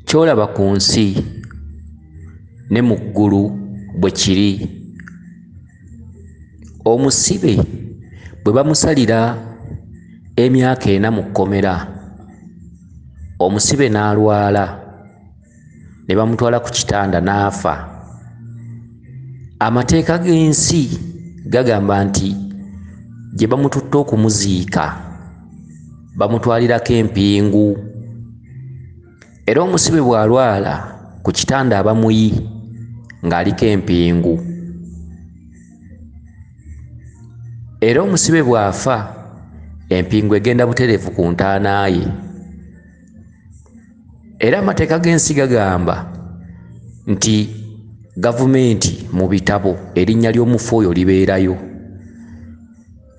kyolaba ku nsi ne mu ggulu bwe kiri. Omusibe bwe bamusalira emyaka 4 mu kkomera, omusibe n'alwala ne bamutwala ku kitanda n'afa, amateeka g'ensi gagamba nti gye bamututte okumuziika bamutwalirako empingu. Era omusibe bw'alwala ku kitanda abamuyi ng'aliko empingu. Era omusibe bw'afa empingu egenda butereevu ku ntaana ye. Era amateeka g'ensi gagamba nti gavumenti mu bitabo erinnya ly'omufu oyo libeerayo.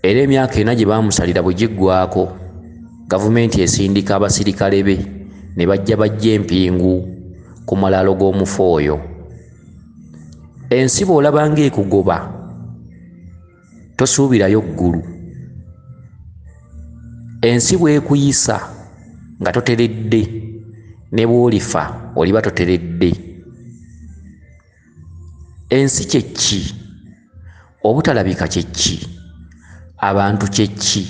Era emyaka 4 gye baamusalira bwe giggwako, gavumenti esindika abasirikale be ne bajja empingu ku malaalo g'omufu oyo. Ensi bw'olaba ng'ekugoba tosuubirayo ggulu. Ensi bw'ekuyisa nga toteredde, ne bw'olifa oliba toteredde. Ensi kye ki? Obutalabika kye ki? Abantu kye ki?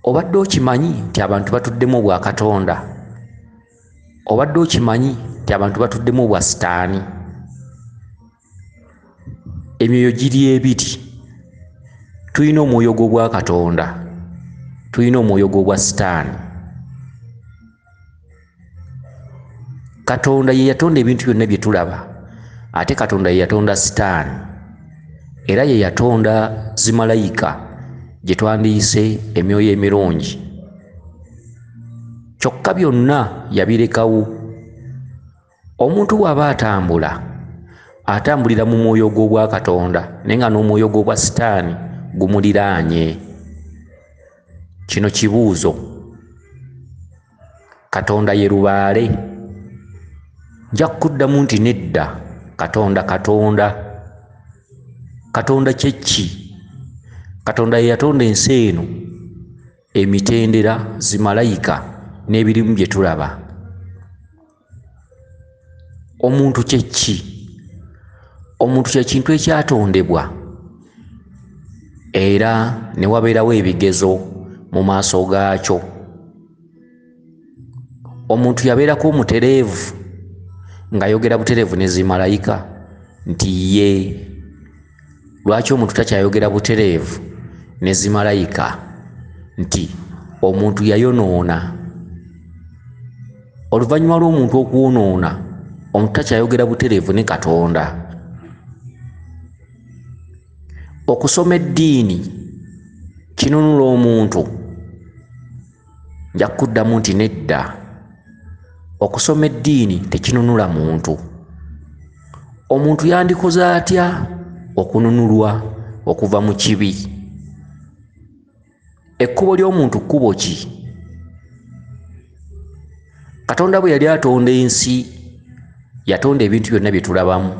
Obadde okimanyi nti abantu batuddemu obwa Katonda? Obadde okimanyi nti abantu batuddemu obwa Sitaani? Emyoyo giri ebiri. Tulina omwoyo gw'obwa Katonda, tulina omwoyo gw'obwa Sitaani. Katonda ye yatonda ebintu byonna bye tulaba, ate Katonda ye yatonda Sitaani. Era ye yatonda zimalayika gye twandiyise emyoyo emirungi. Kyokka byonna yabirekawo. Omuntu bw'aba atambulira mu mwoyo gw'obwa Katonda naye nga n'omwoyo gw'obwa Sitaani gumuliraanye. Kino kibuuzo. Katonda ye Lubaale? Nja kuddamu nti nedda. Katonda Katonda kye ki? Katonda ye yatonda ensi eno, emitendera, zimalayika n'ebirimu bye tulaba. Omuntu kye ki? Omuntu kye kintu ekyatondebwa era ne wabeerawo ebigezo mu maaso gaakyo. Omuntu yabeerako omutereevu ng'ayogera butereevu ne zimalayika nti ye. Lwaki omuntu takyayogera butereevu ne zimalayika nti omuntu yayonoona? Oluvannyuma lw'omuntu okwonoona, omuntu takyayogera butereevu ne Katonda. Okusoma eddiini kinunula omuntu? Nja kuddamu nti nedda. Okusoma eddiini tekinunula muntu. Omuntu yandikoze atya okununulwa okuva mu kibi? Ekkubo ly'omuntu kkubo ki? Katonda bwe yali atonda ensi, yatonda ebintu byonna bye tulabamu.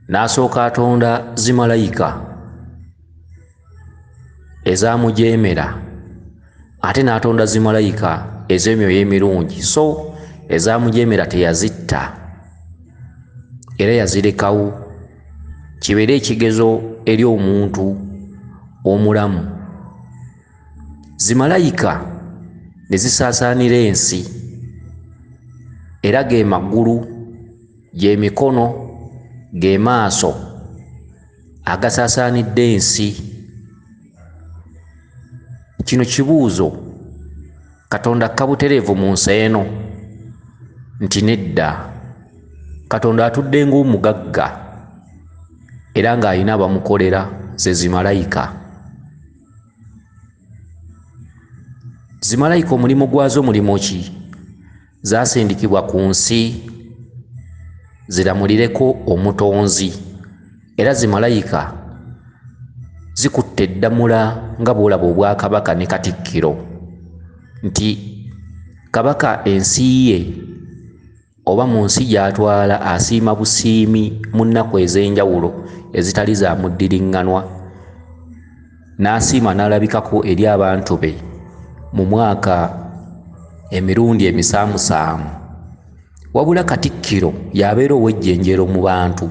N'asooka atonda zimalayika ezaamujeemera, ate n'atonda zimalayika ez'emyoyo emirungi. So ezaamujeemera teyazitta era yazirekawo, kibeere ekigezo eri omuntu omulamu. Zimalayika ne zisaasaanira ensi, era ge magulu, ge mikono, ge maaso agasaasaanidde ensi. Kino kibuuzo. Katonda kabutereevu mu nsi eno? Nti nedda. Katonda atudde ng'omugagga era ng'alina abamukolera, ze zimalayika. Zimalayika omulimu gwazo mulimo ki? Zaasindikibwa ku nsi ziramulireko omutonzi. Era zimalayika zikutte eddamula nga bw'olaba obwakabaka ne Katikkiro nti kabaka ensi ye oba mu nsi gy'atwala asiima busiimi mu nnaku ez'enjawulo ezitali za muddiriŋŋanwa. N'asiima n'alabikako eri abantu be mu mwaka emirundi emisaamusaamu, wabula Katikkiro yabeera ow'ejjenjero mu bantu,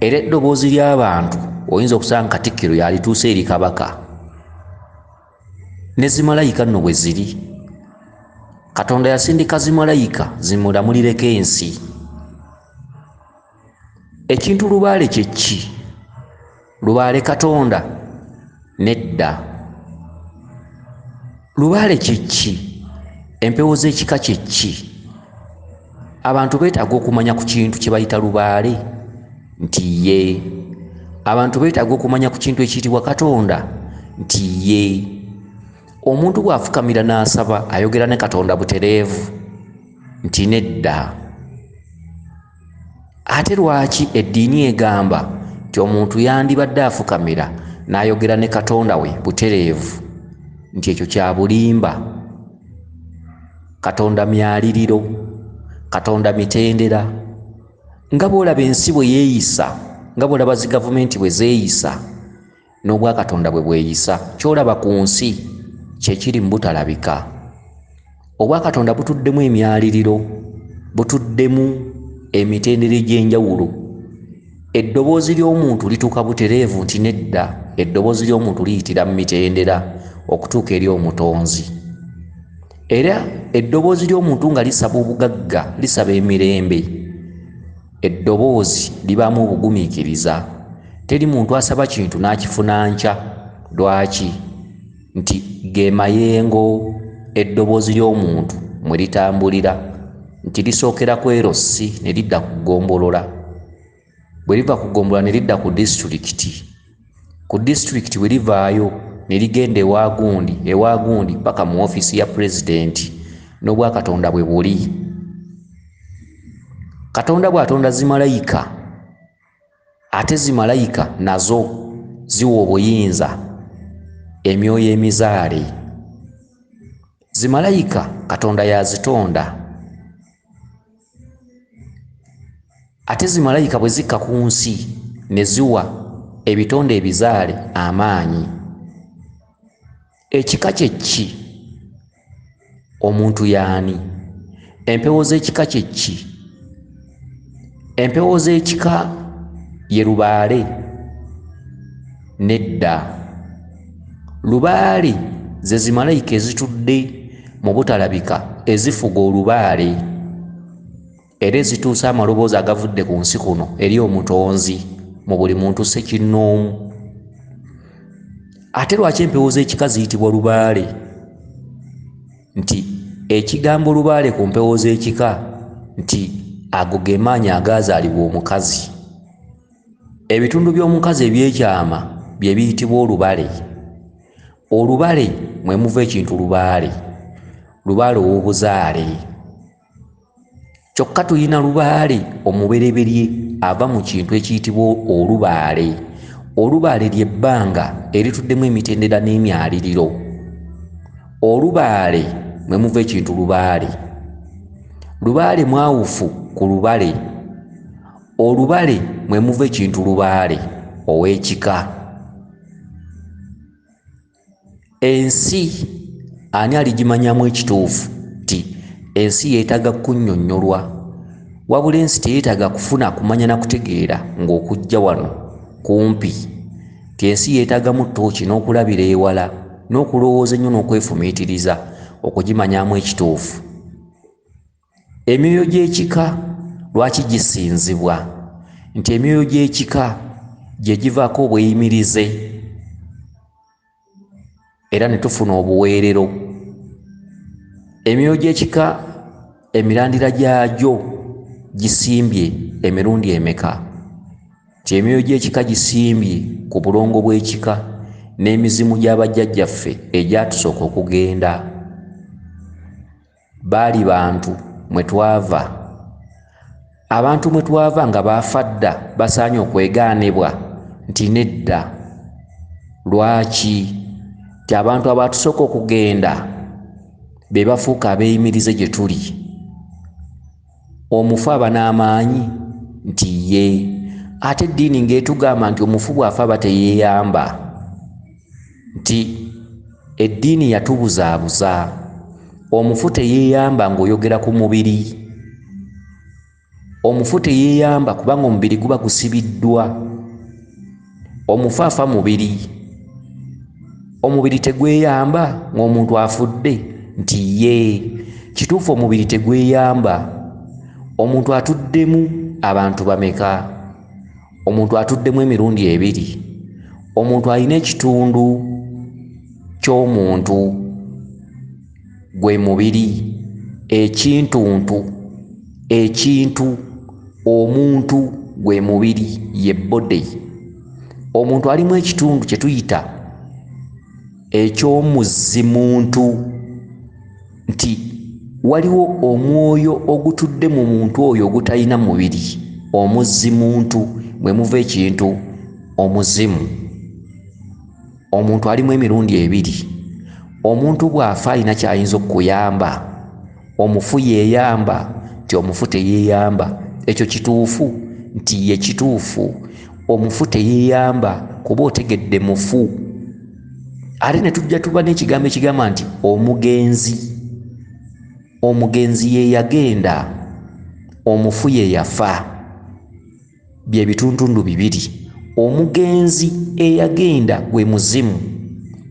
era eddoboozi ly'abantu oyinza okusanga Katikkiro yalituuse eri Kabaka. Ne zimalayika nno bwe ziri, Katonda yasindika zimalayika zimulamulireko ensi. Ekintu Lubaale kye ki? Lubaale Katonda? Nedda. Lubaale kye ki? Empewo z'ekika kye ki? Abantu beetaaga okumanya ku kintu kye bayita Lubaale nti ye. Abantu beetaaga okumanya ku kintu ekiyitibwa Katonda nti ye. Omuntu bw'afukamira n'asaba ayogera ne Katonda butereevu nti nedda. Ate lwaki eddiini egamba nti omuntu yandibadde afukamira n'ayogera ne Katonda we butereevu nti ekyo kya bulimba? Katonda myaliriro, Katonda mitendera. Nga bw'olaba ensi bwe yeeyisa, nga bw'olaba zi gavumenti bwe zeeyisa, n'obwa Katonda bwe bweyisa, ky'olaba ku nsi kye kiri mu butalabika. Obwa Katonda butuddemu emyaliriro, butuddemu emitendera egy'enjawulo. Eddoboozi ly'omuntu lituuka butereevu nti nedda. Eddoboozi ly'omuntu liyitira mu mitendera okutuuka eri Omutonzi. Era eddoboozi ly'omuntu nga lisaba obugagga, lisaba emirembe, eddoboozi libaamu obugumiikiriza. Teri muntu asaba kintu n'akifuna nkya. Lwaki? Nti ge mayengo eddoboozi ly'omuntu mwe litambulira, nti lisookera ku erosi ne lidda ku ggombolola. Bwe liva ku ggombolola ne lidda ku disitulikiti. Ku disitulikiti bwe livaayo ne ligenda ewagundi paka mu ofiisi ya pulezidenti. N'obwa Katonda bwe buli. Katonda bw'atonda zimalayika, ate zimalayika nazo ziwa obuyinza emyoyo emizaale. Zimalayika Katonda yazitonda, ate zimalayika bwe zikka ku nsi ne ziwa ebitonde ebizaale amaanyi. Ekika kye ki? Omuntu y'ani? Empewo z'ekika kye ki? Empewo z'ekika ye Lubaale? Nedda. Lubaale ze zimalayika ezitudde mu butalabika ezifuga Olubaale, era ezituusa amaloboozi agavudde ku nsi kuno eri Omutonzi mu buli muntu ssekinnoomu. Ate lwaki empewo z'ekika ziyitibwa Lubaale? Nti ekigambo Lubaale ku mpewo z'ekika nti ago ge maanyi agaazaalibwa omukazi. Ebitundu by'omukazi ebyekyama bye biyitibwa Olubale. Olubale mwe muva ekintu Lubaale. Lubaale ow'obuzaale. Kyokka tulina Lubaale omubereberye ava mu kintu ekiyitibwa Olubaale. Olubaale ly'ebbanga erituddemu emitendera n'emyaliriro. Olubaale mwe muva ekintu Lubaale. Lubaale mwawufu ku Lubale. Olubale mwe muva ekintu Lubaale ow'ekika. Ensi ani aligimanyamu ekituufu nti ensi yeetaaga kunnyonnyolwa, wabula ensi teyeetaaga kufuna kumanya na kutegeera ng'okujja wano kumpi, nti ensi yeetaagamu ttooki n'okulabira ewala n'okulowooza ennyo n'okwefumiitiriza okugimanyamu ekituufu. Emyoyo gy'ekika lwaki gisinzibwa? Nti emyoyo gy'ekika gye givaako obweyimirize era ne tufuna obuweerero. Emyoyo gy'ekika emirandira gyagyo gisimbye emirundi emeka? Nti emyoyo gy'ekika gisimbye ku bulongo bw'ekika n'emizimu gy'abajjajjaffe egyatusooka okugenda. Baali bantu mwe twava. Abantu mwe twava nga baafa dda basaanye okwegaanibwa nti nedda. Lwaki? Nti abantu abatusooka okugenda be bafuuka abeeyimirize gye tuli. Omufu aba n'amaanyi nti ye. Ate eddiini ng'etugamba nti omufu bw'afa aba teyeeyamba. Nti eddiini yatubuzaabuza. omufu teyeeyamba ng'oyogera ku mubiri. Omufu teyeeyamba kubanga omubiri guba gusibiddwa. Omufu afa mubiri. Omubiri tegweyamba ng'omuntu afudde nti ye. Kituufu omubiri tegweyamba. Omuntu atuddemu abantu bameka? Omuntu atuddemu emirundi 2. Omuntu alina ekitundu ky'omuntu gwe mubiri, ekintu, omuntu gwe mubiri ye body. Omuntu alimu ekitundu kye tuyita eky'omuzimuntu, nti waliwo omwoyo ogutudde mu muntu oyo ogutalina mubiri, omuzimuntu mwe muva ekintu omuzimu. Omuntu alimu emirundi 2. Omuntu bw'afa alina kyayinza okuyamba. Omufu yeeyamba nti omufu teyeeyamba. Ekyo kituufu nti ye kituufu. Omufu teyeeyamba kuba otegedde mufu. Ate ne tujja tuba n'ekigambo ekigamba nti omugenzi. Omugenzi ye yagenda, omufu ye yafa. Bye bituntundu 2. Omugenzi eyagenda gwe muzimu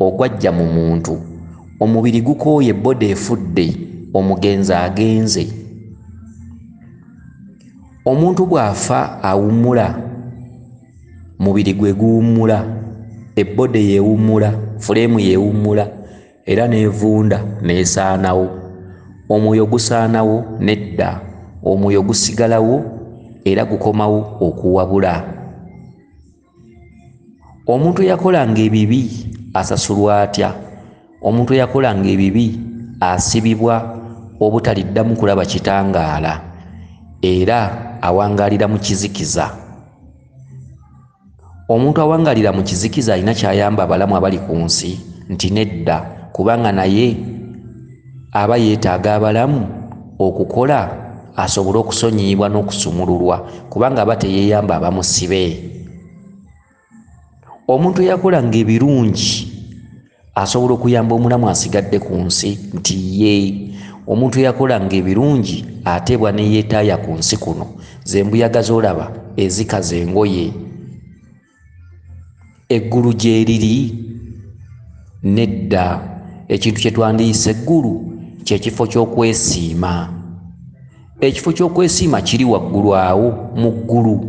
ogwajja mu muntu. Omubiri gukooye, bode efudde, omugenzi agenze. Omuntu bw'afa awummula, mubiri gwe guwummula, ebbode yeewummula, fuleemu yeewummula, era n'evunda n'esaanawo. Omwoyo gusaanawo nedda, omwoyo gusigalawo era gukomawo okuwabula. Omuntu eyakolanga ebibi asasulwa atya? Omuntu eyakolanga ebibi asibibwa obutaliddamu kulaba kitangaala era awangaalira mu kizikiza. Omuntu awangaalira mu kizikiza alina kyayamba abalamu abali ku nsi nti nedda, kubanga naye aba yeetaaga abalamu okukola asobole okusonyiyibwa n'okusumululwa, kubanga aba teyeeyamba abamusibe. Omuntu eyakolanga ebirungi asobola okuyamba omulamu asigadde ku nsi nti ye. Omuntu eyakolanga ebirungi ateebwa ne yeetaaya ku nsi kuno. Ze mbuyaga z'olaba ezikaza engoye. Eggulu gye liri? Nedda. Ekintu kye twandiyise eggulu kye kifo ky'okwesiima. Ekifo ky'okwesiima kiri waggulu awo mu ggulu,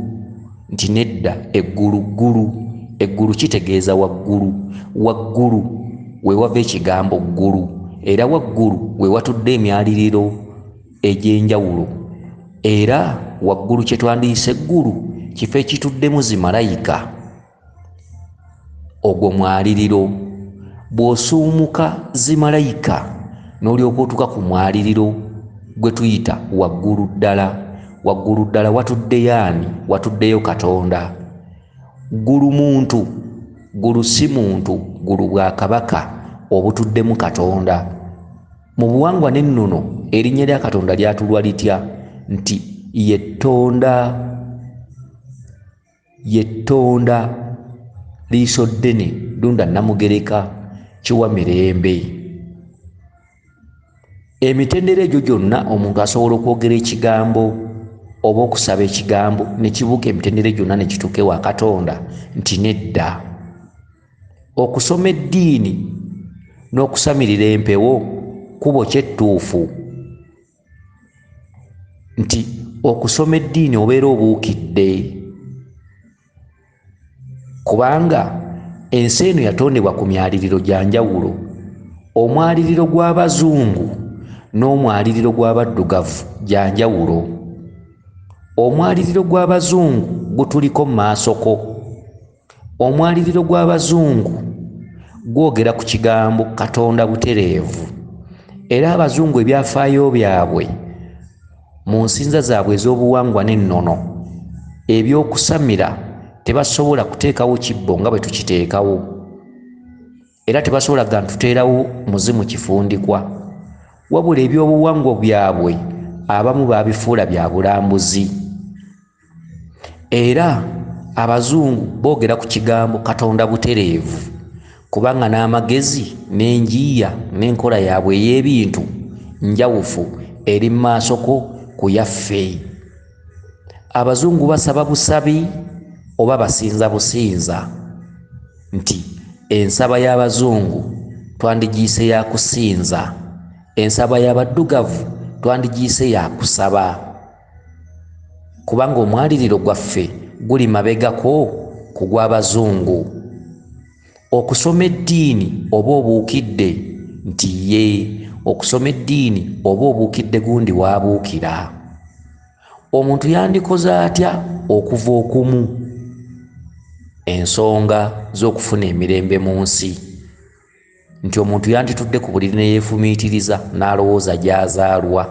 nti nedda eggulu. Eggulu kitegeeza waggulu. Waggulu we wava ekigambo ggulu, era waggulu we watudde emyaliriro egy'enjawulo. Era waggulu kye twandiyise eggulu kifo ekituddemu zimalayika. Ogwo mwaliriro. Bw'osuumuka zimalayika n'olyoka otuuka ku mwaliriro gwe tuyita waggulu ddala. Waggulu ddala watuddeyo ani? Watuddeyo Katonda. Ggulu muntu, ggulu si muntu, ggulu bwa kabaka obutuddemu Katonda. Mu buwangwa n'ennono erinnya lya Katonda lyatulwa litya? Nti yettonda liiso ddene dunda namugereka kiwa mirembe. Emitendera egyo gyonna omuntu asobola okwogera ekigambo oba okusaba ekigambo ne kibuuka emitendera gyonna ne kituuka ewa Katonda nti nedda. Okusoma eddiini n'okusamirira empewo kubo kyettuufu nti okusoma eddiini obeera obuukidde, kubanga ensi eno yatondebwa ku myaliriro gya njawulo. Omwaliriro gw'Abazungu n'omwaliriro gw'Abaddugavu gya njawulo. Omwaliriro gw'Abazungu gutuliko mu maasoko. Omwaliriro gw'Abazungu gwogera ku kigambo Katonda butereevu, era Abazungu ebyafaayo byabwe mu nsinza zaabwe ez'obuwangwa n'ennono eby'okusamira tebasobola kuteekawo kibbo nga bwe tukiteekawo, era tebasobola ga ntuteerawo muzimu kifundikwa, wabula ebyobuwangwa byabwe abamu baabifuula bya bulambuzi. Era Abazungu boogera ku kigambo Katonda butereevu kubanga n'amagezi n'enjiya n'enkola yaabwe ey'ebintu njawufu eri maasoko ku yaffe. Abazungu basaba busabi oba basinza businza nti ensaba y'abazungu twandigiyise ya kusinza, ensaba y'abaddugavu twandigiyise ya kusaba, kubanga omwaliriro gwaffe guli mabegako ku gw'abazungu. Okusoma eddiini oba obuukidde nti ye okusoma eddiini oba obuukidde gundi waabuukira. Omuntu yandikoze atya okuva okumu ensonga z'okufuna emirembe mu nsi? Nti omuntu yanditudde ku buliri ne yeefumiitiriza n'alowooza gy'azaalwa.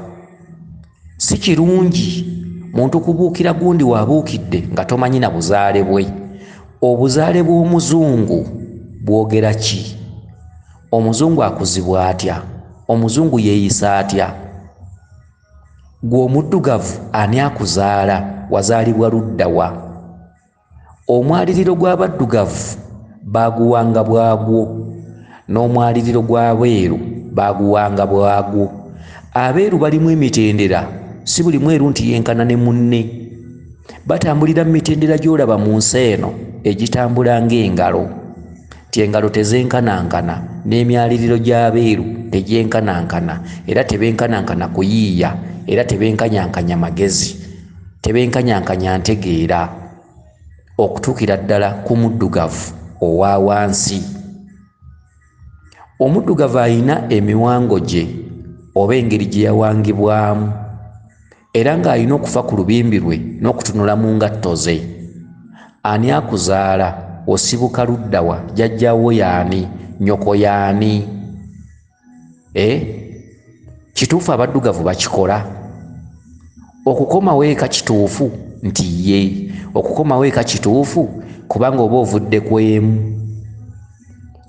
Si kirungi muntu kubuukira gundi waabuukidde nga tomanyi na buzaale bwe. Obuzaale bw'omuzungu bwogera ki? Omuzungu akuzibwa atya? Omuzungu yeeyisa atya? Gwe omuddugavu ani akuzaala? Wazaalibwa ludda wa? Omwaliriro gw'abaddugavu baaguwanga bwagwo, n'omwaliriro gw'abeeru baaguwanga bwagwo. Abeeru balimu emitendera, si buli mweru nti yenkana ne munne. Batambulira mu mitendera gy'olaba mu nsi eno egitambula ng'engalo, nti engalo tezenkanankana, n'emyaliriro gy'abeeru tegyenkanankana, era tebenkanankana kuyiiya, era tebenkanyankanya magezi, tebenkanyankanya ntegeera, okutuukira ddala ku muddugavu owa wansi. Omuddugavu alina emiwango gye oba engeri gye yawangibwamu, era ng'alina okufa ku lubimbi lwe n'okutunula mu ngatto ze. Ani akuzaala? Osibuka ludda wa? Jjajjaawo y'ani? Nnyoko y'ani? Kituufu abaddugavu bakikola? Okukomawo eka kituufu? Nti ye okukomawo eka kituufu? Kubanga oba ovudde ku emu.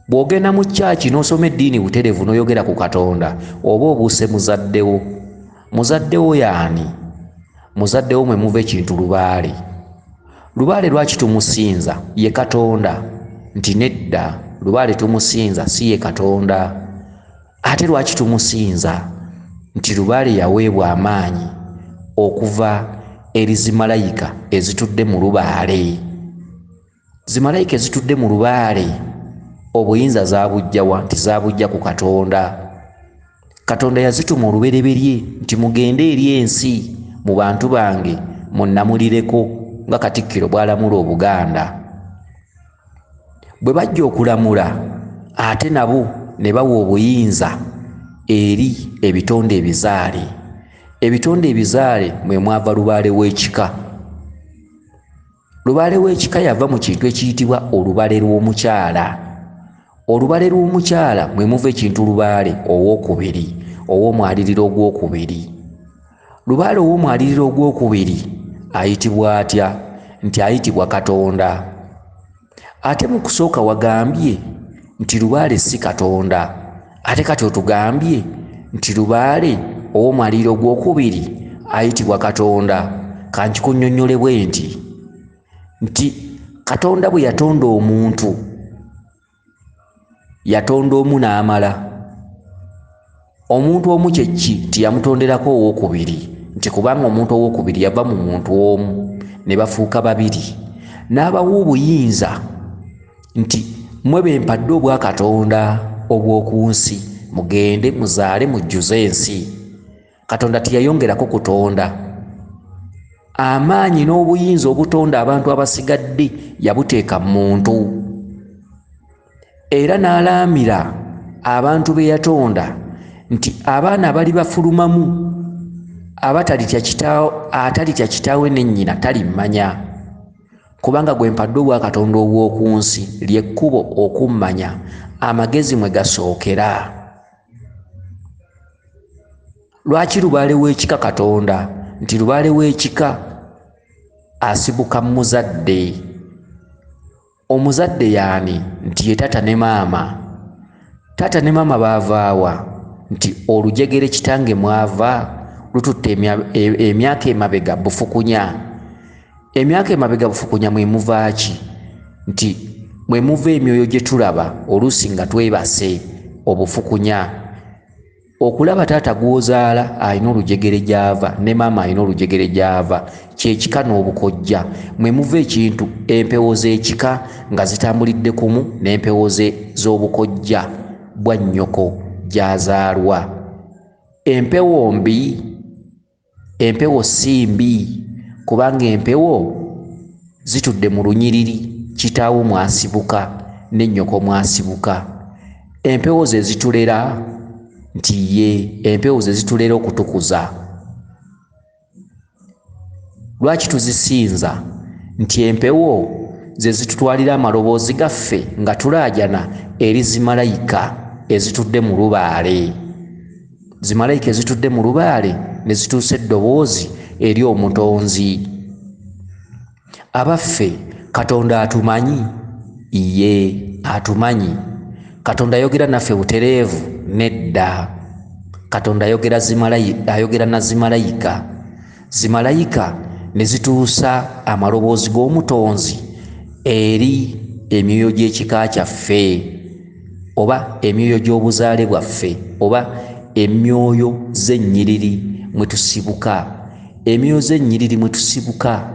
Bw'ogenda mu kyaki n'osoma eddiini butereevu n'oyogera ku Katonda, oba obuuse muzaddewo. Muzaddewo y'ani? Muzaddewo mwe muva ekintu Lubaale. Lubaale lwaki tumusinza? Ye Katonda. Nti nedda, Lubaale tumusinza si ye Katonda. Ate lwaki tumusinza? Nti Lubaale yaweebwa amaanyi okuva eri zimalayika ezitudde mu Lubaale. Zimalayika ezitudde mu Lubaale obuyinza zaabujjawa? Nti zaabujja ku Katonda. Katonda yazituma olubereberye nti mugende eri ensi mu bantu bange munnamulireko, nga Katikkiro bw'alamula Obuganda. Bwe bajja okulamula ate nabo ne bawa obuyinza eri ebitonde ebizaale. Ebitonde ebizaale mwe mwava Lubaale w'ekika. Lubaale w'ekika yava mu kintu ekiyitibwa olubale lw'omukyala. Olubale lw'omukyala mwe muva ekintu Lubaale ow'okubiri, ow'omwaliriro ogw'okubiri. Lubaale ow'omwaliriro ogw'okubiri ayitibwa atya? Nti ayitibwa Katonda. Ate mu kusooka wagambye nti Lubaale si Katonda, ate kati otugambye nti Lubaale ow'omwaliriro ogw'okubiri ayitibwa Katonda. Kankikunnyonnyole bwe nti Katonda bwe yatonda omuntu, yatonda omu n'amala. Omuntu omu Kyekki tiyamutonderako ow'okubiri, nti kubanga omuntu ow'okubiri yava mu muntu omu ne bafuuka babiri. N'abawa obuyinza nti mmwe bempadde obwa Katonda obw'oku nsi, mugende muzaale mujjuze ensi. Katonda tiyayongerako kutonda. Amaanyi n'obuyinza obutonda abantu abasigadde yabuteeka mu muntu. Era n'alaamira abantu be yatonda nti abaana abali bafulumamu atalitya kitaawe ne nnyina talimmanya, kubanga gwe mpadde obwa Katonda obw'oku nsi ly'ekkubo okummanya, amagezi mwe gasookera. Lwaki Lubaale w'ekika Katonda? Nti Lubaale w'ekika asibuka muzadde. Omuzadde y'ani? Nti ye tata ne maama. Tata ne maama baavaawa? Nti olujegere kitange mwava lututte emyaka emabega bufukunya. Emyaka emabega bufukunya mwe muvaaki? Nti mwe muva emyoyo gye tulaba oluusi nga twebase obufukunya. okulaba taata gw'ozaala alina olujegere gy'ava ne maama alina olujegere gy'ava kyekika n'obukojja mwe muva ekintu empewo z'ekika nga zitambulidde kumu n'empewo z'obukojja bwa nnyoko gy'azaalwa. Empewo mbi, empewo si mbi kubanga empewo zitudde mu lunyiriri kitaawo mwasibuka ne nnyoko mwasibuka. Empewo ze zitulera nti ye empewo ze zitulera okutukuza. Lwaki tuzisinza? Nti empewo ze zitutwalira amaloboozi gaffe nga tulaajana eri zimalayika ezitudde mu Lubaale. Zimalayika ezitudde mu Lubaale ne zituusa eddoboozi eri omutonzi. Abaffe Katonda atumanyi? Ye atumanyi. Katonda ayogera naffe butereevu? Nedda. Katonda ayogera na zimalayika. Zimalayika ne zituusa amaloboozi g'omutonzi eri emyoyo gy'ekika kyaffe oba emyoyo gy'obuzaale bwaffe oba emyoyo z'ennyiriri mwe tusibuka. Emyoyo z'ennyiriri mwe tusibuka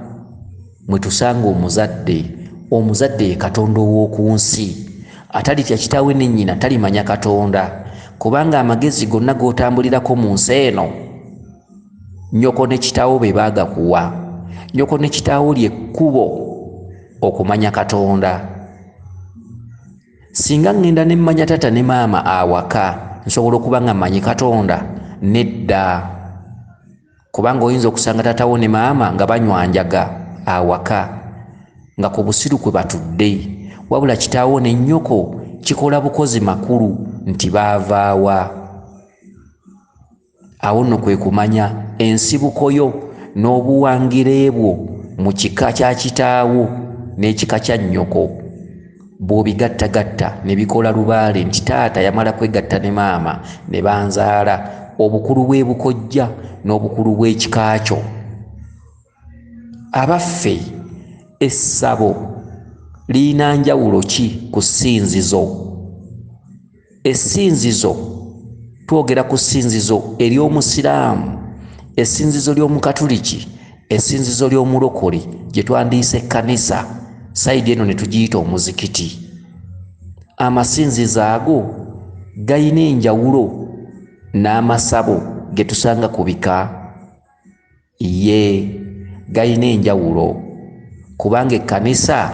mwe tusanga omuzadde. Omuzadde ye Katonda ow'oku nsi. Atalitya kitaawe ne nnyina talimanya Katonda kubanga amagezi gonna g'otambulirako mu nsi eno nnyoko ne kitaawo be baagakuwa. Nnyoko ne kitaawo ly'ekkubo okumanya Katonda. Singa ngenda ne mmanya taata ne maama awaka nsobola okuba nga mmanyi Katonda? Nedda. Kubanga oyinza okusanga taatawo ne maama nga banywanjaga awaka nga ku busiru kwe batudde, wabula kitaawo ne nnyoko kikola bukozi makulu nti baavaawa. Awo nno kwe kumanya ensibuko yo n'obuwangire bwo mu kika kya kitaawo n'ekika kya nnyoko bw'obigattagatta ne bikola Lubaale nti taata yamala kwegatta ne maama ne banzaala. Obukulu bw'ebukojja n'obukulu bw'ekika kyo. Abaffe essabo lirina njawulo ki ku ssinzizo? Essinzizo twogera ku ssinzizo ery'omusiraamu, essinzizo ly'omukatuliki, essinzizo ly'omulokole gye twandiise ekkanisa, sayidi eno ne tugiyita omuzikiti. Amasinzizo ago gayina enjawulo n'amasabo ge tusanga ku bika? Ye gayina enjawulo kubanga ekkanisa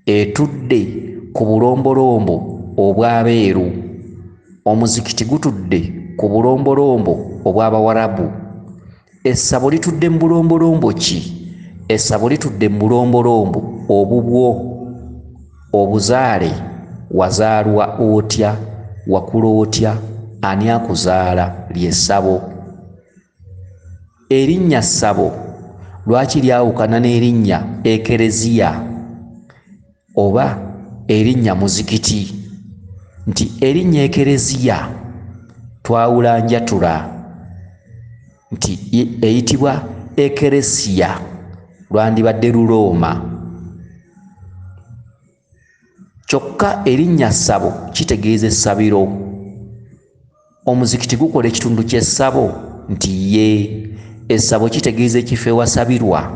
etudde ku bulombolombo obw'abeeru, omuzikiti gutudde ku bulombolombo obw'Abawarabu. Essabo litudde mu bulombolombo ki? Essabo litudde mu bulombolombo obubwo. Obuzaale, wazaalwa otya, wakula otya, ani akuzaala, ly'essabo. Erinnya ssabo lwaki lyawukana n'erinnya ekereziya oba erinnya muzikiti? Nti erinnya ekereziya twawula njatula nti eyitibwa ekeresiya, lwandibadde Lulooma. Kyokka erinnya ssabo kitegeeza essabiro. Omuzikiti gukola ekitundu ky'essabo nti ye essabo kitegeeza ekifo ewasabirwa.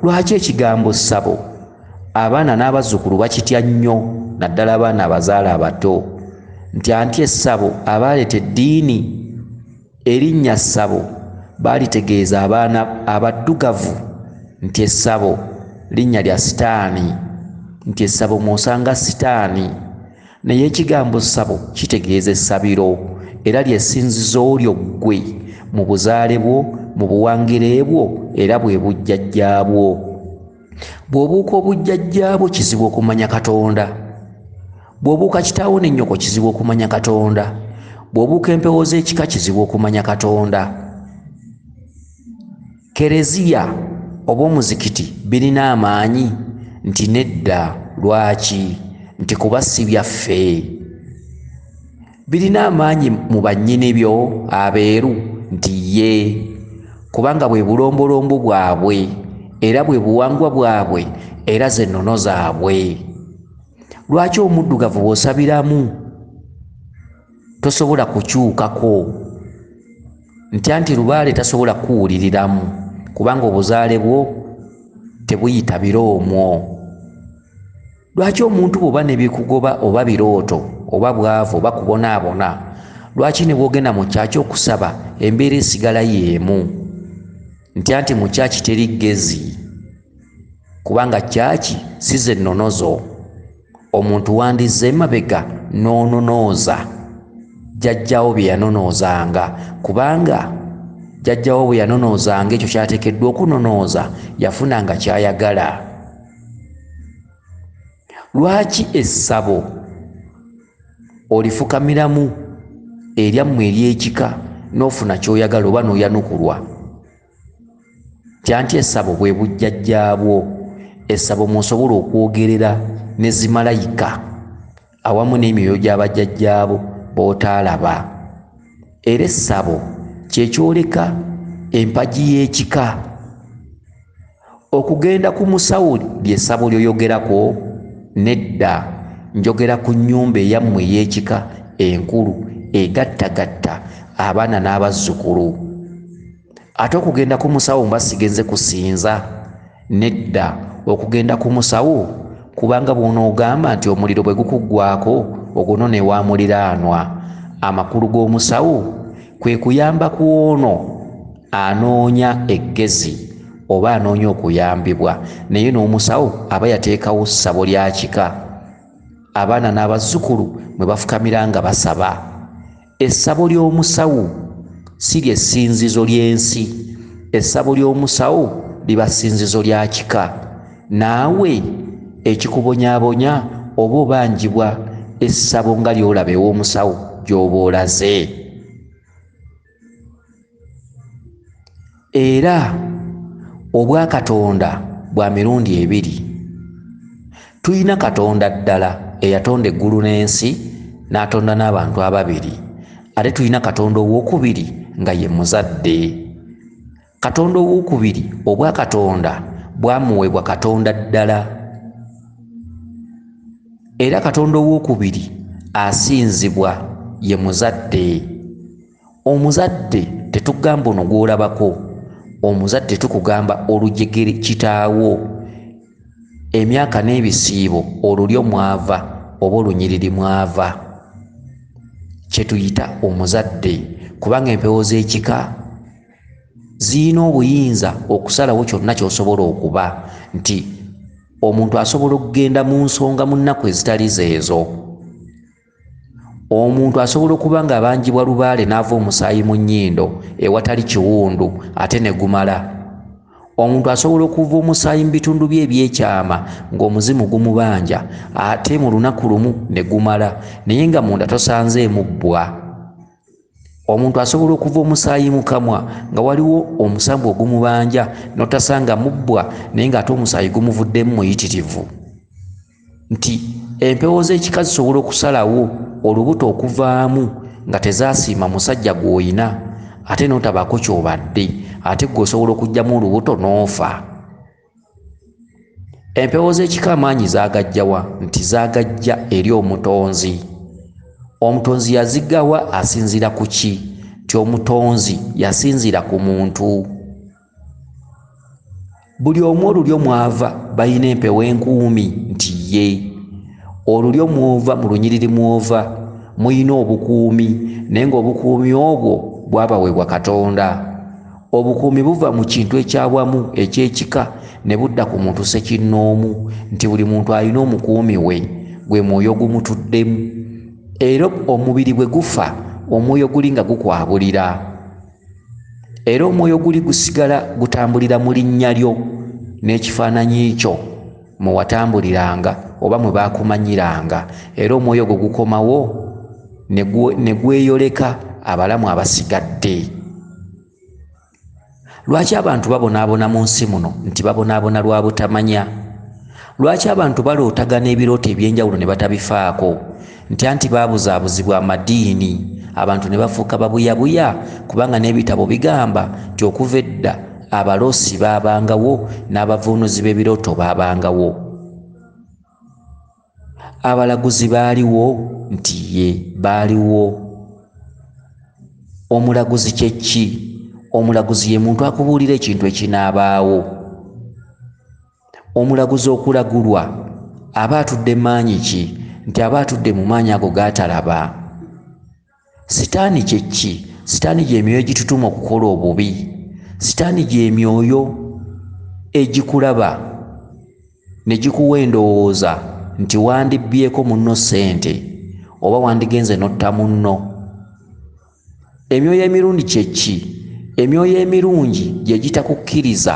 Lwaki ekigambo ssabo abaana n'abazzukulu bakitya nnyo, naddala abaana abazaala abato, nti anti essabo abaleeta eddiini erinnya ssabo baalitegeeza abaana abaddugavu nti essabo linnya lya sitaani, nti essabo mw'osanga sitaani. Naye ekigambo ssabo kitegeeza essabiro era ly'essinzizo lyo ggwe mu buzaale bwo, mu buwangire bwo era bwe bujjajjaabwo. Bw'obuuka obujjajjaabwo kizibu okumanya Katonda. Bw'obuuka kitaawo ne nnyoko kizibu okumanya Katonda. Bw'obuuka empewo z'ekika kizibu okumanya Katonda. Kereziya oba omuzikiti birina amaanyi? Nti nedda. Lwaki? Nti kuba si byaffe. Birina amaanyi mu bannyini byo abeeru? Nti ye, kubanga bwe bulombolombo bwabwe era bwe buwangwa bwabwe era ze nnono zaabwe. Lwaki omuddugavu bw'osabiramu tosobola kukyukako nti Lubaale tasobola kuwuliriramu kubanga obuzaale bwo tebuyita biromwo. Lwaki omuntu bw'oba ne bikugoba oba birooto oba bwavu oba kubonaabona, lwaki ne bw'ogenda mu kyaki okusaba embeera esigala y'emu nti mu kyaki teri ggezi kubanga kyaki si ze nnonozo. Omuntu wandizza emabega n'ononooza jjajjawo bye yanonoozanga kubanga jjajjawo bwe yanonoozanga ekyo kyateekeddwa okunonooza yafunanga ky'ayagala. Lwaki essabo olifukamiramu eryammwe ery'ekika n'ofuna ky'oyagala oba n'oyanukulwa? Kyanti essabo bwe bujjajjaabwo. Essabo mw'osobola okwogerera ne zimalayika awamu n'emyoyo gy'abajjajjaabo b'otaalaba. Era essabo kye kyoleka empagi y'ekika. Okugenda ku musawo ly'essabo ly'oyogerako? Nedda, njogera ku nnyumba eyammwe ey'ekika enkulu egattagatta abaana n'abazzukulu. Ate okugenda ku musawo mba sigenze kusinza? Nedda, okugenda ku musawo kubanga bw'onoogamba nti omuliro bwe gukuggwako ogwo ne wa muliraanwa. Amakulu g'omusawo kwe kuyamba ku ono anoonya eggezi oba anoonya okuyambibwa, naye n'omusawo aba yateekawo ssabo lya kika. Abaana n'abazzukulu mwe bafukamira nga basaba. Essabo ly'omusawo si ly'essinzizo ly'ensi. Essabo ly'omusawo liba ssinzizo lya kika. Naawe ekikubonyaabonya oba obanjibwa essabo nga ly'olaba ew'omusawo gy'oba olaze. Era obwa Katonda bwa mirundi ebiri. Tuyina Katonda ddala eyatonda eggulu n'ensi n'atonda n'abantu ababiri. Ate tuyina Katonda ow'okubiri nga ye muzadde. Katonda ow'okubiri obwa Katonda bwamuweebwa Katonda ddala. Era Katonda ow'okubiri asinzibwa ye muzadde. Omuzadde tetugamba ono gw'olabako. Omuzadde tukugamba olujegere kitaawo. Emyaka n'ebisiibo olulyo mwava oba olunyiriri mwava. Kye tuyita omuzadde kubanga empewo z'ekika ziyina obuyinza okusalawo kyonna ky'osobola okuba nti omuntu asobola okugenda mu nsonga mu nnaku ezitali zeezo. Omuntu asobola okuba nga abanjibwa Lubaale n'ava omusaayi mu nnyindo ewatali kiwundu ate ne gumala. Omuntu asobola okuva omusaayi mu bitundu bye ebyekyama ng'omuzimu gumubanja ate mu lunaku lumu ne gumala naye nga munda tosanzeemu bbwa. Omuntu asobola okuva omusaayi mu kamwa nga waliwo omusambu ogumubanja n'otasanga mu bbwa naye ng'ate omusaayi gumuvuddemu muyitirivu. Nti empewo z'ekika zisobola okusalawo olubuto okuvaamu nga tezaasiima musajja gw'oyina ate n'otabaako ky'obadde ate gwe osobola okugyamu olubuto n'ofa. Empewo z'ekika amaanyi zaagajjawa nti zaagajja eri omutonzi. Omutonzi yazigawa asinziira ku ki? Nti omutonzi yasinziira ku muntu. Buli omu olulyo mwava balina empewo enkuumi nti ye. Olulyo mwova mu lunyiriri mwova muyina obukuumi naye ng'obukuumi obwo bwabaweebwa Katonda. Obukuumi buva mu kintu ekyawamu eky'ekika ne budda ku muntu ssekinnoomu nti buli muntu alina omukuumi we gwe mwoyo gumutuddemu. Era omubiri bwe gufa omwoyo guli nga gukwabulira. Era omwoyo guli gusigala gutambulira mu linnya lyo n'ekifaananyi kyo mwe watambuliranga oba mwe baakumanyiranga. Era omwoyo gwe gukomawo ne gweyoleka abalamu abasigadde. Lwaki abantu babonaabona mu nsi muno nti babonaabona lwa butamanya? Lwaki abantu balootagana ebirooto eby'enjawulo ne batabifaako? Nti baabuzaabuzibwa amadiini abantu ne bafuuka babuyabuya kubanga n'ebitabo bigamba nti okuva edda abaloosi baabangawo n'abavuunuzi b'ebirooto baabangawo. Abalaguzi baaliwo nti ye baaliwo. Omulaguzi kyekki? Omulaguzi ye muntu akubuulira ekintu ekinaabaawo. Omulaguzi okulagulwa aba atudde maanyi ki? Nti aba atudde mu maanyi ago g'atalaba. Sitaani kyekki? Sitaani gy'emyoyo egitutuma okukola obubi. Sitaani gy'emyoyo egikulaba ne gikuwa endowooza nti wandibbyeko munno ssente oba wandigenze n'otta munno. Emyoyo emirundi kyekki? Emyoyo emirungi gye gitakukkiriza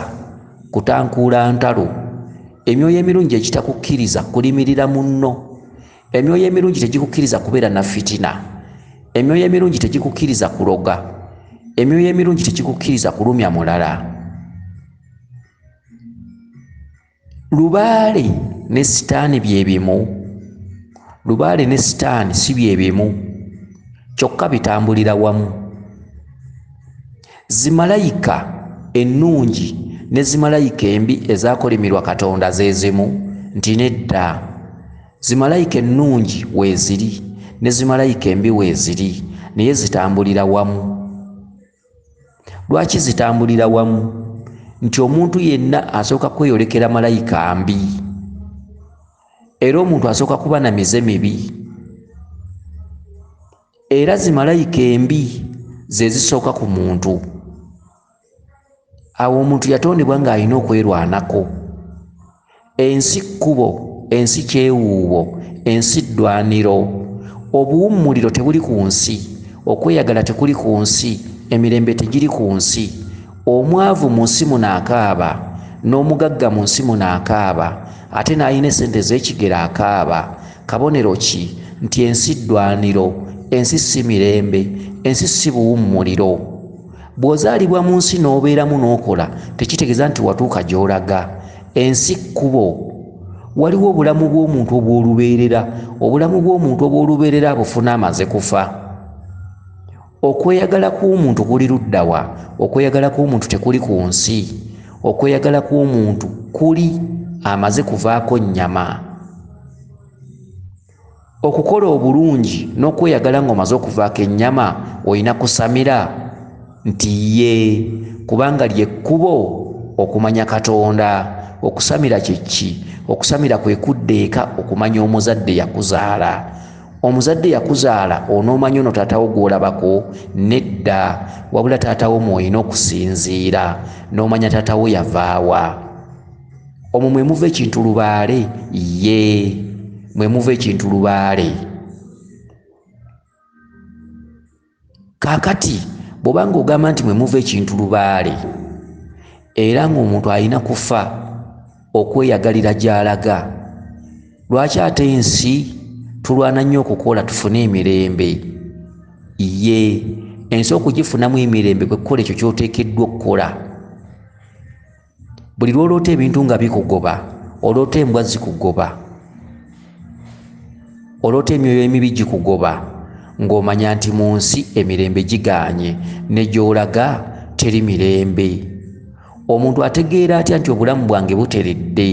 kutankuula ntalo. Emyoyo emirungi gye gitakukkiriza kulimirira munno. Emyoyo emirungi tegikukkiriza kubeera na fitina. Emyoyo emirungi tegikukkiriza kuloga. Emyoyo emirungi tegikukkiriza kulumya mulala. Lubaale ne sitaani bye bimu. Lubaale ne sitaani si bye bimu, kyokka bitambulira wamu. Zimalayika ennungi ne zimalayika embi ezakolimirwa Katonda ze zimu? Nti nedda. Zimalayika ennungi weeziri ne zimalayika embi weeziri, naye zitambulira wamu. Lwaki zitambulira wamu? Nti omuntu yenna asooka kweyolekera malayika mbi, era omuntu asooka kuba na mize mibi, era zimalayika embi ze zisooka ku muntu. Awo omuntu yatondebwa ng'alina okwerwanako. Ensi kkubo, ensi kyewuubo, ensi ddwaniro. Obuwummuliro tebuli ku nsi, okweyagala tekuli ku nsi, emirembe tegiri ku nsi. Omwavu mu nsi muno akaaba, n'omugagga mu nsi muno akaaba, ate n'alina essente ez'ekigero akaaba. Kabonero ki? Nti ensi ddwaniro, ensi si mirembe, ensi si buwummuliro. Bw'ozaalibwa mu nsi n'obeeramu n'okola tekitegeeza nti watuuka gy'olaga. Ensi kkubo. Waliwo obulamu bw'omuntu obw'olubeerera. Obulamu bw'omuntu obw'olubeerera abufuna amaze kufa. Okweyagala kw'omuntu kuli ludda wa? Okweyagala kw'omuntu tekuli ku nsi. Okweyagala kw'omuntu kuli amaze kuvaako nnyama. Okukola obulungi n'okweyagala ng'omaze okuvaako ennyama olina kusamira nti ye, kubanga ly'ekkubo okumanya Katonda. Okusamira kyekki? Okusamira kwe kuddeeka okumanya omuzadde yakuzaala. Omuzadde yakuzaala onoomanya ono taatawo gw'olabako? Nedda, wabula taatawo mw'olina okusinziira n'omanya taatawo yavaawa. Omwo mwe muva ekintu Lubaale? Ye, mwe muva ekintu Lubaale. Kaakati bw'obanga ogamba nti mwe muva ekintu Lubaale era ng'omuntu alina kufa okweyagalira gy'alaga, lwaki ate ensi tulwana nnyo okukola tufune emirembe? Ye, ensi okugifunamu emirembe kwe kukola ekyo ky'oteekeddwa okukola. Buli lw'oloota ebintu nga bikugoba, oloota embwa zikugoba, oloota emyoyo emibi gikugoba, ng'omanya nti mu nsi emirembe gigaanye, ne gy'olaga teri mirembe. Omuntu ategeera atya nti obulamu bwange buteredde?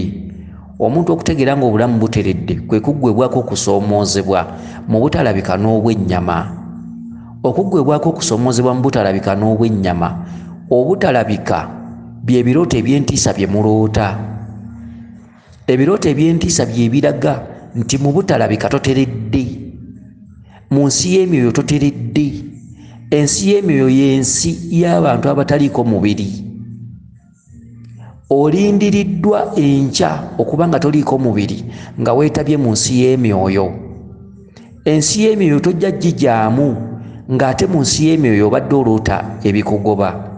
Omuntu okutegeera ng'obulamu buteredde kwe kuggwebwako okusoomoozebwa mu butalabika n'obwennyama. Okuggwebwako okusoomoozebwa mu butalabika n'obwennyama, obutalabika bye birooto eby'entiisa bye muloota. Ebirooto eby'entiisa bye biraga nti mu butalabika toteredde, mu nsi y'emyoyo toteredde. Ensi y'emyoyo y'ensi y'abantu abataliiko mubiri. Olindiriddwa enkya okuba nga toliiko mubiri nga weetabye mu nsi y'emyoyo. Ensi y'emyoyo tojja gigyamu ng'ate mu nsi y'emyoyo obadde oloota ebikugoba.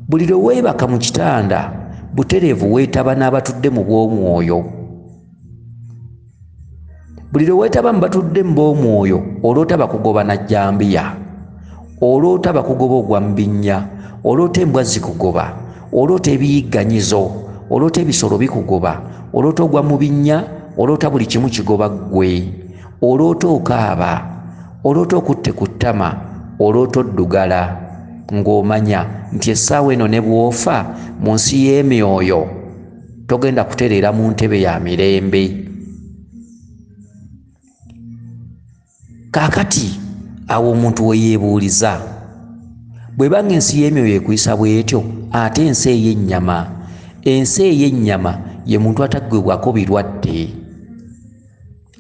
Buli lwe weebaka mu kitanda butereevu weetaba n'abatudde mu bw'omwoyo. Buli lwe weetaba mu batudde mu bw'omwoyo oloota bakugoba na jjambiya, oloota bakugoba ogwa mu binnya, oloota embwa zikugoba, oloota ebiyigganyizo, oloota ebisolo bikugoba, oloota ogwa mu binnya, oloota buli kimu kigoba ggwe, oloota okaaba, oloota okutte ku ttama, oloota oddugala, ng'omanya nti essaawa eno ne bw'ofa mu nsi y'emyoyo togenda kutereera mu ntebe ya mirembe. Kaakati awo omuntu we yeebuuliza bwe banga ensi y'emyoyo ekuyisa bw'etyo ate ensi ey'ennyama ye muntu ataggwebwako birwadde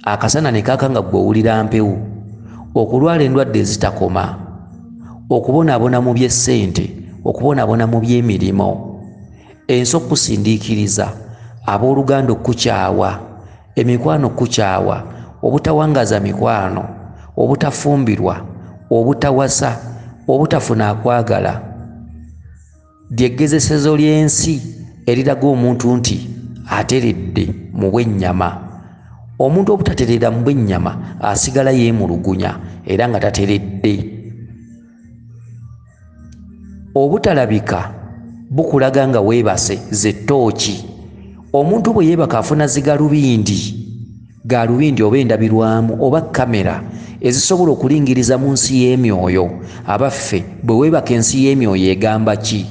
akasana ne kaaka nga ggwe owulira mpewo okulwala endwadde ezitakoma okubonaabona mu by'essente okubonaabona mu by'emirimu ensi okusindiikiriza abooluganda okukukyawa emikwano okukukyawa obutawangaza mikwano obutafumbirwa obutawasa obutafuna akwagala lyegezesezo ly'ensi eriraga omuntu nti ateredde mu bw'ennyama omuntu obutaterera mu bw'ennyama asigala yeemulugunya era nga tateredde obutalabika bukulaga nga weebase ze ttooki omuntu bwe yeebaka afuna galubindi oba endabirwamu oba kamera ezisobola okulingiriza mu nsi y'emyoyo abaffe bwe weebaka ensi y'emyoyo egamba ki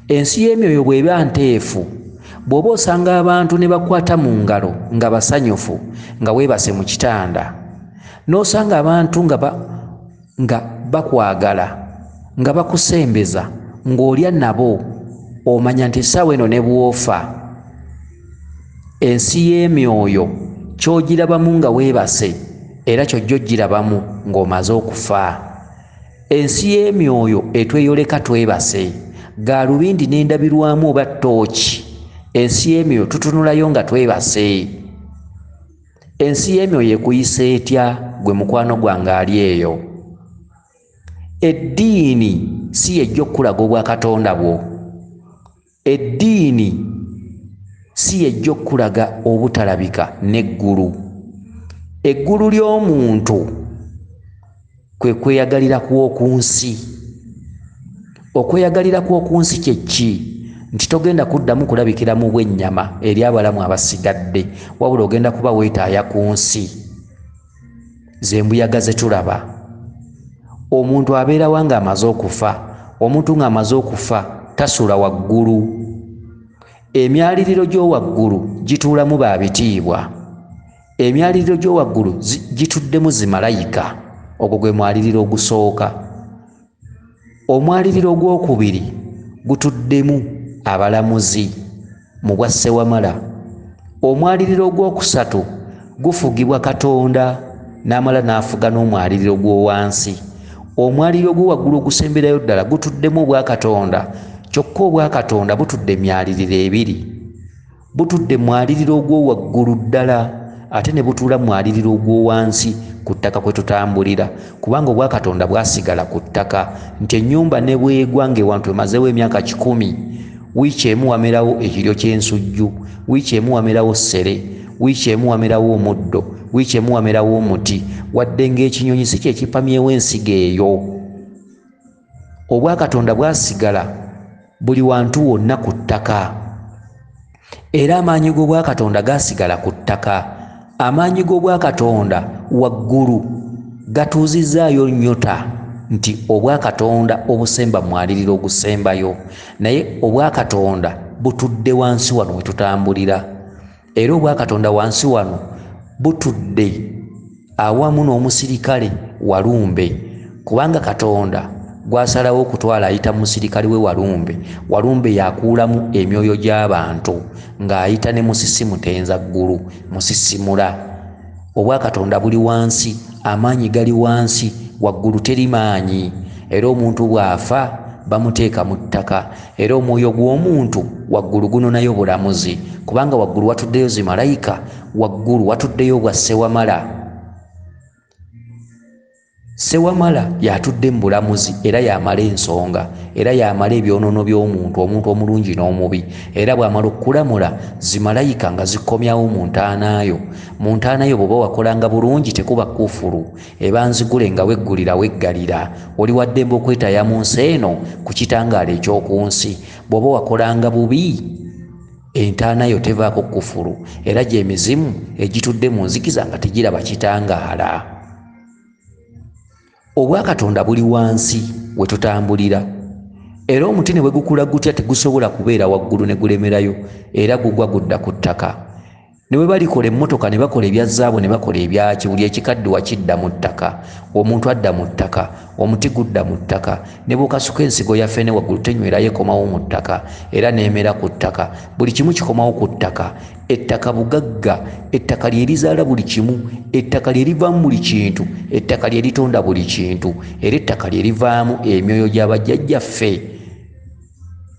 ensi y'emyoyo bw'eba nteefu bw'oba osanga abantu ne bakwata mu ngalo nga basanyufu nga weebase mu kitanda n'osanga abantu nga bakwagala nga bakusembeza ng'olya nabo omanya nti essaawa eno ne bw'ofa ensi y'emyoyo ky'ogirabamu nga weebase era ky'ojja ogirabamu ng'omaze okufa ensi y'emyoyo etweyoleka twebase galubindi n'endabirwamu oba ttooki ensi y'emyoyo tutunulayo nga twebase ensi y'emyoyo ekuyisa etya gwe mukwano gwange ali eyo eddiini si yejja okukulaga obwakatonda bwo eddiini si yejja okukulaga obutalabika n'eggulu eggulu ly'omuntu kwe kweyagalira kw'oku nsi okweyagalira kw'oku nsi kye ki nti togenda kuddamu kulabikira mu bw'ennyama eri abalamu abasigadde wabula ogenda kuba weetaaya ku nsi ze mbuyaga ze tulaba omuntu abeerawo nga amaze okufa omuntu ng'amaze okufa tasula waggulu emyaliriro gy'owaggulu gituulamu baabitiibwa emyaliriro gy'owaggulu gituddemu zimalayika ogwo gwe mwaliriro ogusooka omwaliriro ogwokubiri gutuddemu abalamuzi mu bwa ssewamala omwaliriro ogwokusatu gufugibwa Katonda n'amala n'afuga n'omwaliriro gw'owansi omwaliriro ogw'owaggulu ogusemberayo ddala gutuddemu obwakatonda kyokka obwakatonda butudde emyaliriro ebiri butudde mwaliriro ogw'owaggulu ddala ate ne butuula mwaliriro ogw'owansi ku ttaka kwe tutambulira kubanga obwakatonda bwasigala ku ttaka nti ennyumba ne bwegwa ng'ewantu emazeewo emyaka 100 wiiki emu wamerawo ekiryo ky'ensujju wiiki emu wamerawo ssere wiiki emu wamerawo omuddo wiiki emu wamerawo omuti wadde ng'ekinyonyi si kyekipamyewo ensigo eyo obwakatonda bwasigala buli wantu wonna ku ttaka era amaanyi g'obwakatonda gasigala ku ttaka amaanyi g'obwakatonda waggulu gatuuzizaayo nnyota nti obwakatonda obusemba mwaliriro ogusembayo naye obwakatonda butudde wansi wano we tutambulira era obwakatonda wansi wano butudde awamu n'omusirikale Walumbe kubanga Katonda gwasalawo okutwala ayita musirikale we Walumbe yakuulamu emyoyo gy'abantu ng'ayita ne musisi mutenza ggulu musisimula obwakatonda buli wansi amaanyi gali wansi waggulu teri maanyi era omuntu bw'afa bamuteeka mu ttaka era omwoyo gw'omuntu waggulu gunonayo bulamuzi kubanga waggulu watuddeyo zimalayika waggulu watuddeyo bwa Ssewamala yatudde mu bulamuzi era yamala ensonga era yamala ebyonoono by'omuntu omuntu omulungi n'omubi era bw'amala okulamula zimalayika nga zikomyawo mu ntaanayo bw'oba wakolanga bulungi tekuba kufuru eba nzigule nga weggulira weggalira oli waddembe okwetaya mu nsi eno ku kitangaala eky'oku nsi bw'oba wakolanga bubi entaanayo tevaako kufuru era gy'emizimu egitudde mu nzikiza nga tegiraba kitangaala obwakatonda buli wansi we tutambulira era omuti ne bwe gukula gutya tegusobola kubeera waggulu ne gulemerayo era gugwa gudda ku ttaka ne bwe balikola emmotoka ne bakola ebya zaabu ne bakola ebyaki buli ekikadde wakidda mu ttaka omuntu adda mu ttaka omuti gudda mu ttaka ne bwokasuka ensigo ya ffene waggulu tenywerayo ekomawo mu ttaka era neemera ku ttaka buli kimu kikomawo ku ttaka ettaka bugagga ettaka lye lizaala buli kimu ettaka lye livaamu buli kintu ettaka lye litonda buli kintu era ettaka lye livaamu emyoyo gy'abajjajjaffe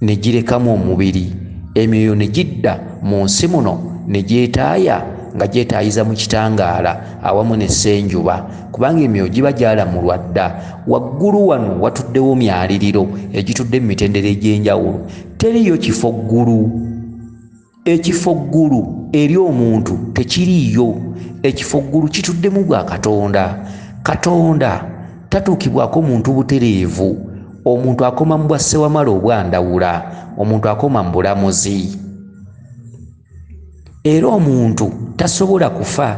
ne girekamu omubiri emyoyo ne gidda mu nsi muno ne gyetaaya nga gyetaayiza mu kitangaala awamu n'essenjuba kubanga emyoyo giba gyalamulwa dda waggulu wano watuddewo myaliriro egitudde mu mitendera egy'enjawulo teriyo kifo ggulu ekifo ggulu eri omuntu tekiriiyo ekifo ggulu kituddemu bwa Katonda Katonda tatuukibwako muntu butereevu omuntu akoma mu bwa ssewamala obwandawula omuntu akoma mu bulamuzi era omuntu tasobola kufa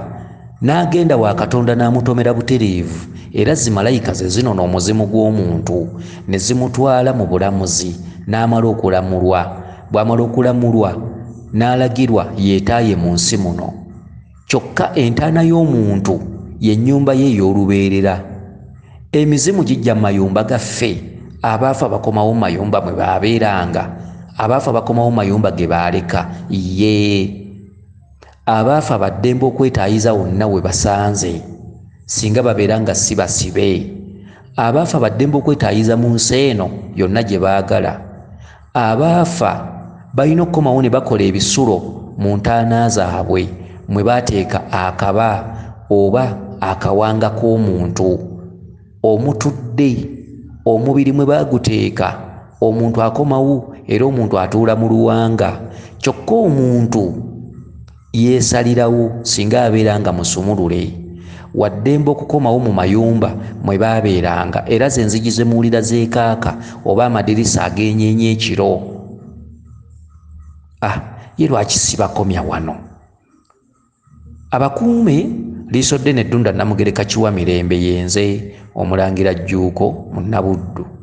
n'agenda wa Katonda n'amutomera butereevu era zimalayika ze zinona omuzimu gw'omuntu ne zimutwala mu bulamuzi n'amala okulamulwa bw'amala okulamulwa n'alagirwa yeetaaye mu nsi muno kyokka entaana y'omuntu y'ennyumba ye ey'olubeerera emizimu gijja mu mayumba gaffe abaafa bakomawo mu mayumba mwe baabeeranga abaafa bakomawo mu mayumba ge baaleka abaafa baddembe okwetaayiza wonna we basanze singa babeera nga si basibe abaafa baddembe okwetaayiza mu nsi eno yonna gye baagala abaafa balina okukomawo ne bakola ebisulo mu ntaana zaabwe mwe baateeka akaba oba akawanga k'omuntu omutudde omubiri mwe baaguteeka omuntu akomawo era omuntu atuula mu luwanga kyokka omuntu yeesalirawo singa abeera nga musumulule waddembe okukomawo mu mayumba mwe baabeeranga era ze enzigi ze muwulira zeekaaka oba amadirisa ageenyeenya ekiro ye lwaki sibakomya wano abakuume liisodde n'eddunda Namugereka Kiwa Mirembe yenze Omulangira Jjuuko Munnabuddu.